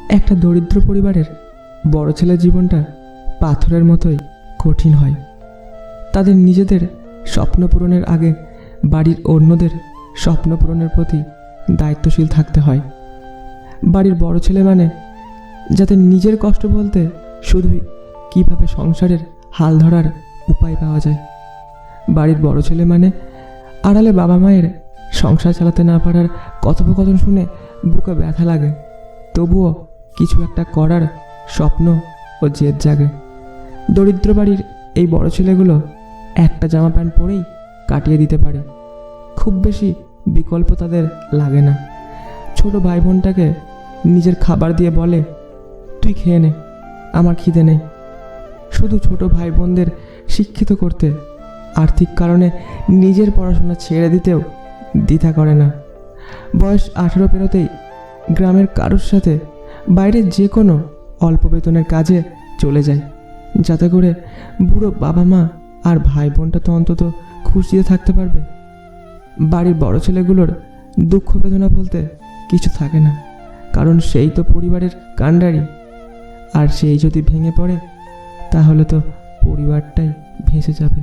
একটা দরিদ্র পরিবারের বড় ছেলের জীবনটা পাথরের মতোই কঠিন হয়। তাদের নিজেদের স্বপ্ন পূরণের আগে বাড়ির অন্যদের স্বপ্ন পূরণের প্রতি দায়িত্বশীল থাকতে হয়। বাড়ির বড় ছেলে মানে যাতে নিজের কষ্ট বলতে শুধুই কীভাবে সংসারের হাল ধরার উপায় পাওয়া যায়। বাড়ির বড় ছেলে মানে আড়ালে বাবা মায়ের সংসার চালাতে না পারার কথোপকথন শুনে বুকে ব্যথা লাগে, তবুও কিছু একটা করার স্বপ্ন ও জেদ জাগে। দরিদ্র বাড়ির এই বড় ছেলেগুলো একটা জামা প্যান্ট পরেই কাটিয়ে দিতে পারে, খুব বেশি বিকল্প তাদের লাগে না। ছোট ভাই বোনটাকে নিজের খাবার দিয়ে বলে, তুই খেয়ে নে, আমার খিদে নেই। শুধু ছোট ভাই বোনদের শিক্ষিত করতে আর্থিক কারণে নিজের পড়াশোনা ছেড়ে দিতেও দ্বিধা করে না। বয়স 18 পেরোতেই গ্রামের কারোর সাথে বাইরে যে কোনো অল্প বেতনের কাজে চলে যায়, যাতে করে বুড়ো বাবা মা আর ভাই বোনটা তো অন্তত খুশিতে থাকতে পারবে। বাড়ির বড় ছেলেগুলোর দুঃখ বেদনা বলতে কিছু থাকে না, কারণ সেই তো পরিবারের কাণ্ডারি। আর সেই যদি ভেঙে পড়ে তাহলে তো পরিবারটাই ভেসে যাবে।